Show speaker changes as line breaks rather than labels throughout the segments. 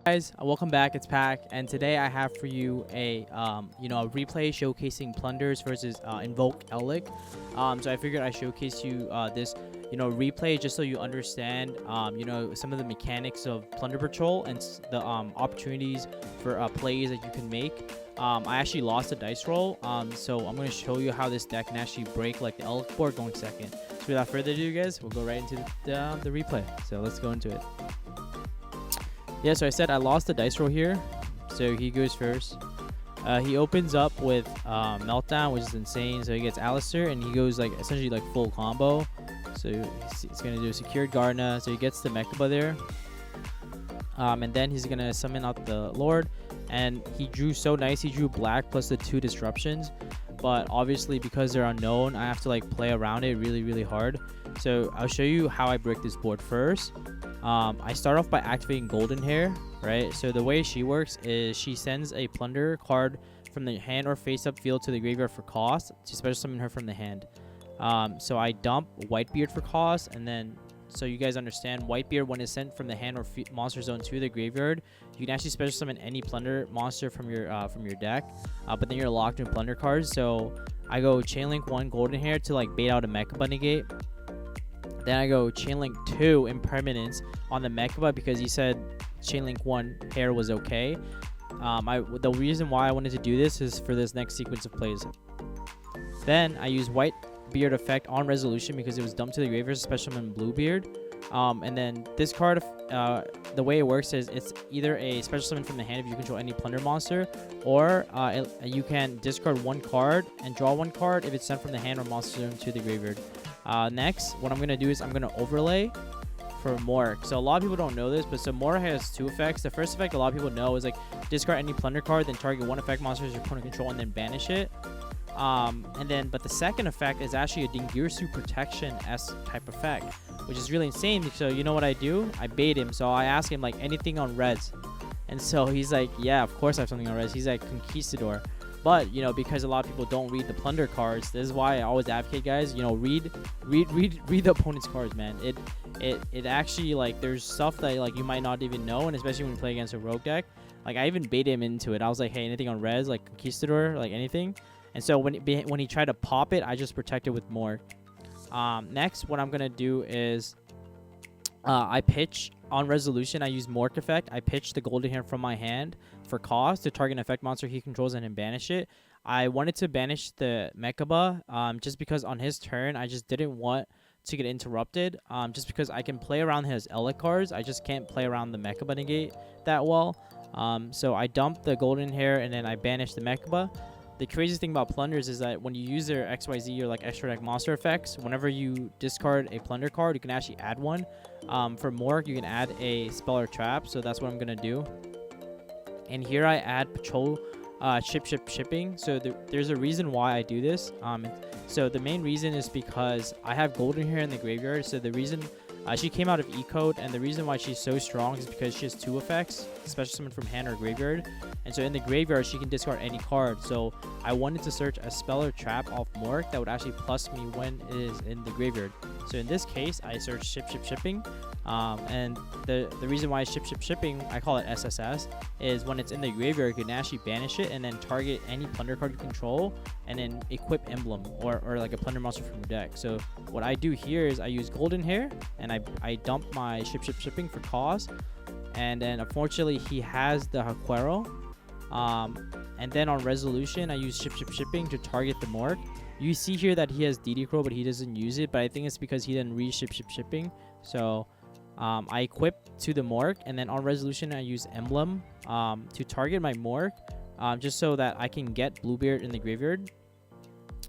Guys, welcome back. It's Pack, and today I have for you a a replay showcasing Plunders versus Invoke Elec. So I figured I showcase you this replay just so you understand some of the mechanics of Plunder Patrol and the opportunities for plays that you can make. I actually lost a dice roll, so I'm going to show you how this deck can actually break like the Elec board going second. So without further ado, guys, we'll go right into the replay. So let's go into it. Yeah, so I said I lost the dice roll here, so he goes first. He opens up with Meltdown, which is insane. So he gets Alistair, and he goes like essentially like full combo. So he's gonna do a secured Gardener, so he gets the Mechaba there. And then he's gonna summon out the Lord, and he drew so nice. He drew black plus the 2 disruptions, but obviously because they're unknown, I have to like play around it really hard. So I'll show you how I break this board first. I start off by activating Golden Hair, right? So the way she works is she sends a Plunder card from the hand or face-up field to the graveyard for cost to special summon her from the hand. So I dump Whitebeard for cost, and then so you guys understand, Whitebeard, when it's sent from the hand or monster zone to the graveyard, you can actually special summon any Plunder monster from your deck, but then you're locked in Plunder cards. So I go Chainlink 1 Golden Hair to like bait out a Mechaba negate. Then I go Chainlink 2 Impermanence on the Mechaba because he said Chainlink 1 Hair was okay. The reason why I wanted to do this is for this next sequence of plays. Then I use Whitebeard effect on Resolution because it was dumped to the graveyard, special summon Bluebeard. And then this card, the way it works is it's either a special summon from the hand if you control any Plunder monster, or you can discard 1 card and draw 1 card if it's sent from the hand or monster zone to the graveyard. Next, what I'm going to do is I'm going to overlay for Mork. So a lot of people don't know this, but so Mork has 2 effects. The first effect a lot of people know is like discard any Plunder card, then target 1 effect monster as your opponent control, and then banish it. But the second effect is actually a Dingirsu Protection-esque type effect, which is really insane. So you know what I do? I bait him. So I ask him like anything on reds, and so he's like, yeah, of course I have something on reds. He's like Conquistador. But because a lot of people don't read the Plunder cards, this is why I always advocate, guys, read the opponent's cards, man. It actually, like, there's stuff that like you might not even know, and especially when you play against a rogue deck. Like, I even baited him into it. I was like, hey, anything on res, like Conquistador, like anything. And so when he tried to pop it, I just protect it with more. Next, what I'm gonna do is I pitch on Resolution. I use Mork effect. I pitch the Golden Hair from my hand for cost to target an effect monster he controls and then banish it. I wanted to banish the Mechaba just because on his turn I just didn't want to get interrupted. Just because I can play around his Elec cards, I just can't play around the Mechaba negate that well. So I dump the Golden Hair and then I banish the Mechaba. The craziest thing about Plunders is that when you use their XYZ or like extra deck monster effects, whenever you discard a Plunder card, you can actually add one. For Mork, you can add a spell or trap, so that's what I'm gonna do. And here I add Patrol shipping. So there's a reason why I do this. So the main reason is because I have Golden Hair in the graveyard. So the reason she came out of E-Code, and the reason why she's so strong is because she has 2 effects, special summon from hand or graveyard. And so in the graveyard, she can discard any card. So I wanted to search a spell or trap off Mork that would actually plus me when it is in the graveyard. So in this case, I search shipping. And the reason why shipping, I call it SSS, is when it's in the graveyard, you can actually banish it and then target any Plunder card you control and then equip Emblem or like a Plunder monster from your deck. So what I do here is I use Golden Hair and I dump my shipping for cost. And then unfortunately he has the Haquero. And then on Resolution, I use shipping to target the Mork. You see here that he has DD Crow, but he doesn't use it. But I think it's because he didn't read shipping. So I equip to the Mork, and then on Resolution, I use Emblem to target my Mork, just so that I can get Bluebeard in the graveyard.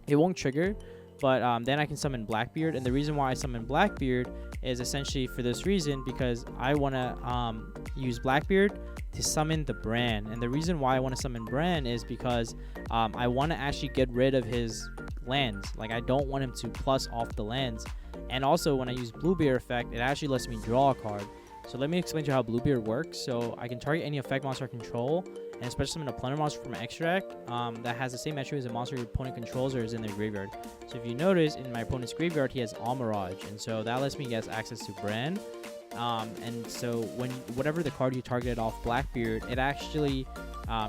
It won't trigger, but then I can summon Blackbeard. And the reason why I summon Blackbeard is essentially for this reason, because I want to use Blackbeard to summon the Bran. And the reason why I want to summon Bran is because I want to actually get rid of his lands. Like, I don't want him to plus off the lands. And also when I use Bluebeard effect, it actually lets me draw a card. So let me explain to you how Bluebeard works. So I can target any effect monster I control, and special summon a Plunder monster from my extra deck that has the same attribute as a monster your opponent controls or is in their graveyard. So if you notice, in my opponent's graveyard, he has Almirage, and so that lets me get access to Bran. And so when whatever the card you targeted off Blackbeard, it actually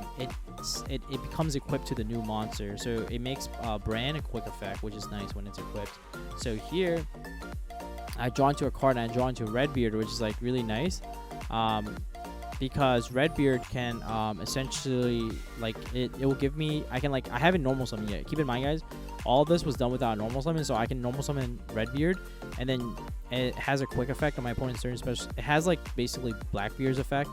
it becomes equipped to the new monster. So it makes Bran a quick effect, which is nice when it's equipped. So here I draw into a card and I draw into Redbeard, which is like really nice. Because Redbeard can essentially like it will give me, I haven't normal summoned yet. Keep in mind, guys, all of this was done without normal summon, so I can normal summon Redbeard, and then it has a quick effect on my opponent's turn. Special, it has like basically Blackbeard's effect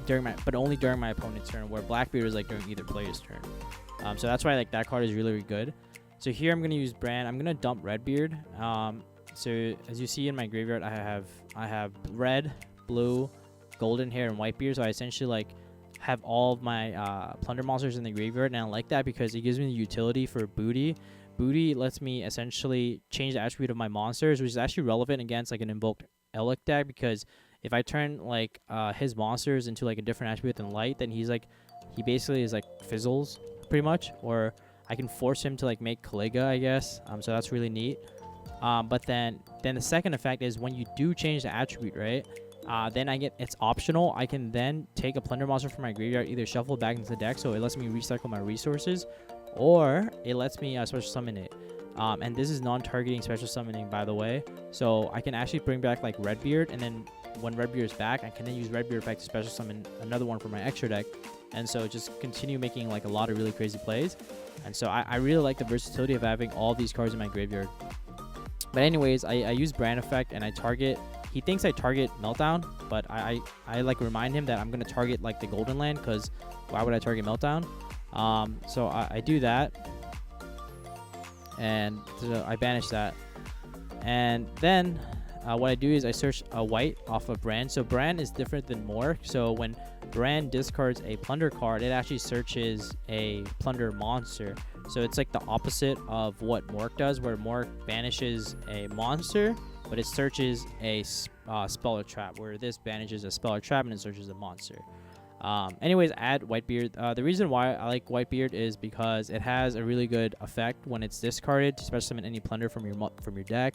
but only during my opponent's turn, where Blackbeard is like during either player's turn. So that's why like that card is really, really good. So here I'm gonna use Bran. I'm gonna dump Redbeard. So as you see in my graveyard, I have red, blue, golden hair, and Whitebeard. So I essentially like have all of my Plunder monsters in the graveyard, and I like that because it gives me the utility for booty. Booty lets me essentially change the attribute of my monsters, which is actually relevant against like an invoked Elec deck, because if I turn like his monsters into like a different attribute than light, then he basically is like fizzles pretty much, or I can force him to like make Caliga, I guess. So that's really neat. But then the second effect is when you do change the attribute, right? Then it's optional. I can then take a Plunder monster from my graveyard, either shuffle it back into the deck, so it lets me recycle my resources, or it lets me special summon it. And this is non-targeting special summoning, by the way. So I can actually bring back like Redbeard, and then when Redbeard is back, I can then use Redbeard effect to special summon another one from my extra deck. And so just continue making like a lot of really crazy plays. And so I really like the versatility of having all these cards in my graveyard. But anyways, I use Bran effect and I target. He thinks I target Meltdown, but I like remind him that I'm gonna target like the Golden Land, because why would I target Meltdown? So I do that, and so I banish that, and then what I do is I search a white off of Bran. So Bran is different than Mork. So when Bran discards a Plunder card, it actually searches a Plunder monster. So it's like the opposite of what Mork does, where Mork banishes a monster, but it searches a spell or trap, where this banishes a spell or trap and it searches a monster. Anyways, add Whitebeard. The reason why I like Whitebeard is because it has a really good effect when it's discarded to special summon any Plunder from your deck.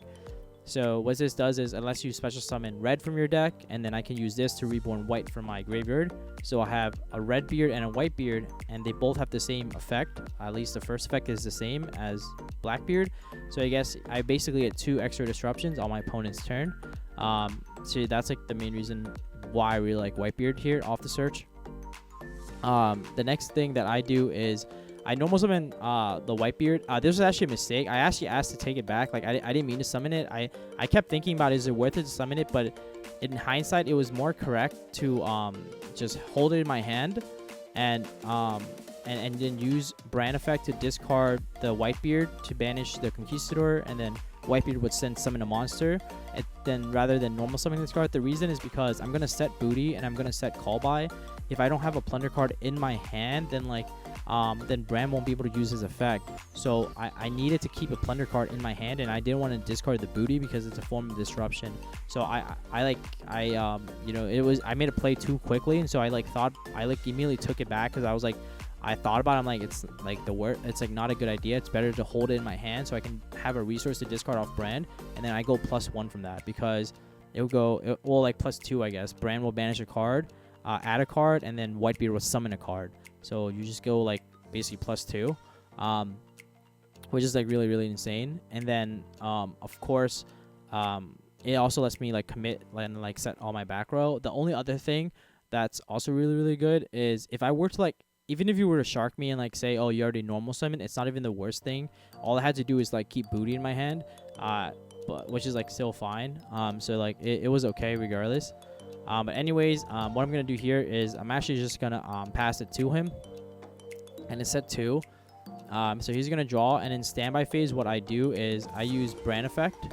So what this does is it lets you special summon red from your deck, and then I can use this to reborn white from my graveyard. So I have a Redbeard and a Whitebeard, and they both have the same effect. At least the first effect is the same as Blackbeard. So I guess I basically get 2 extra disruptions on my opponent's turn. So that's like the main reason why I really like Whitebeard here off the search. The next thing that I do is I normal summon the Whitebeard. This was actually a mistake. I actually asked to take it back. Like I didn't mean to summon it. I kept thinking about, is it worth it to summon it? But in hindsight, it was more correct to just hold it in my hand and then use Bran effect to discard the Whitebeard to banish the Conquistador, and then Whitebeard would summon a monster. And then rather than normal summoning this card, the reason is because I'm gonna set booty and I'm gonna set call by. If I don't have a Plunder card in my hand, then then Bran won't be able to use his effect. So I needed to keep a Plunder card in my hand, and I didn't want to discard the booty because it's a form of disruption. So I made a play too quickly, and so I immediately took it back, because I was like, I thought about it, I'm like, it's like it's like not a good idea. It's better to hold it in my hand so I can have a resource to discard off Bran, and then I go +1 from that, because it will like +2, I guess. Bran will banish a card, add a card, and then Whitebeard will summon a card. So you just go like basically +2, which is like really, really insane. And then of course it also lets me like commit and like set all my back row. The only other thing that's also really, really good is if I were to like, even if you were to shark me and like say, oh, you already normal summon, it's not even the worst thing. All I had to do is like keep booty in my hand, which is like still fine. So like it was okay regardless. But anyways, what I'm gonna do here is I'm actually just gonna pass it to him, and it's set 2. So he's gonna draw, and in standby phase, what I do is I use Bran effect,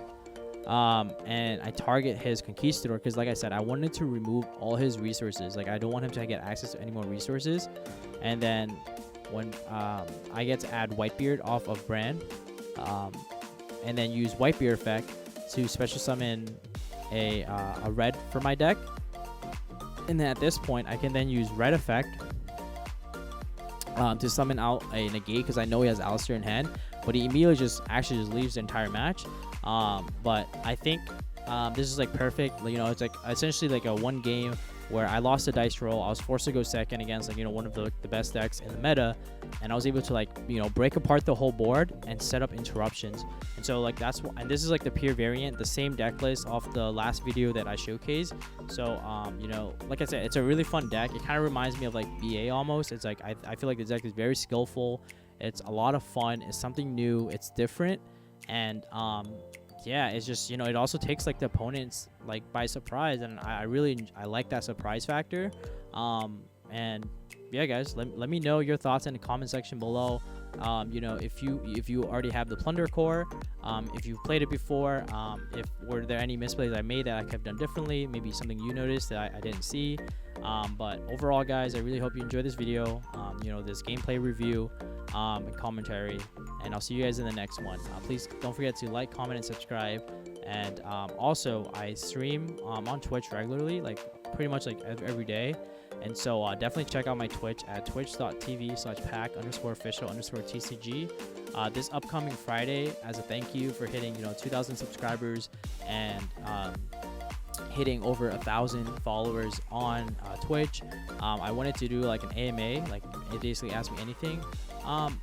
and I target his Conquistador, because like I said, I wanted to remove all his resources. Like I don't want him to get access to any more resources. And then when I get to add Whitebeard off of Bran, and then use Whitebeard effect to special summon a red for my deck. And then at this point, I can then use red effect to summon out a negate, because I know he has Alistair in hand, but he immediately just leaves the entire match. But I think this is like perfect. You know, it's like essentially like a one game where I lost a dice roll. I was forced to go second against, like, you know, one of the best decks in the meta, and I was able to, like, you know, break apart the whole board and set up interruptions. And so, like, and this is like the pure variant, the same deck list off the last video that I showcased. So you know, like I said, it's a really fun deck. It kind of reminds me of like BA almost. It's like I feel like the deck is very skillful. It's a lot of fun. It's something new. It's different. And yeah, it's just, you know, it also takes like the opponents like by surprise, and I like that surprise factor. And yeah, guys, let me know your thoughts in the comment section below. You know, if you already have the Plunder core, if you've played it before, if were there any misplays I made that I could have done differently, maybe something you noticed that I didn't see. But overall, guys, I really hope you enjoyed this video, you know, this gameplay review and commentary, and I'll see you guys in the next one. Please don't forget to like, comment, and subscribe. And also, I stream on Twitch regularly, like pretty much like every day. And so definitely check out my Twitch at twitch.tv/pack_official_TCG. This upcoming Friday, as a thank you for hitting, you know, 2,000 subscribers and hitting over 1,000 followers on Twitch, I wanted to do like an AMA, like it basically asked me anything on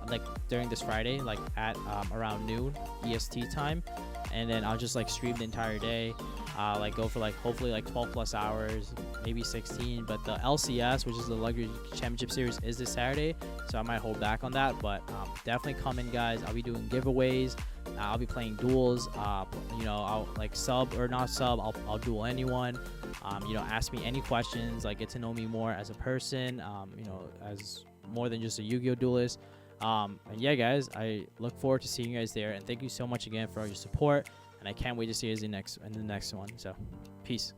like during this Friday, like at around noon EST time, and then I'll just like stream the entire day, like go for like hopefully like 12 plus hours, maybe 16. But the LCS, which is the Luxury Championship Series, is this Saturday, so I might hold back on that. But definitely come in, guys. I'll be doing giveaways. I'll be playing duels. You know, I'll like sub or not sub. I'll duel anyone. You know, ask me any questions. Like, get to know me more as a person. You know, as more than just a Yu-Gi-Oh duelist. And yeah, guys, I look forward to seeing you guys there. And thank you so much again for all your support. And I can't wait to see you guys in the next one. So, peace.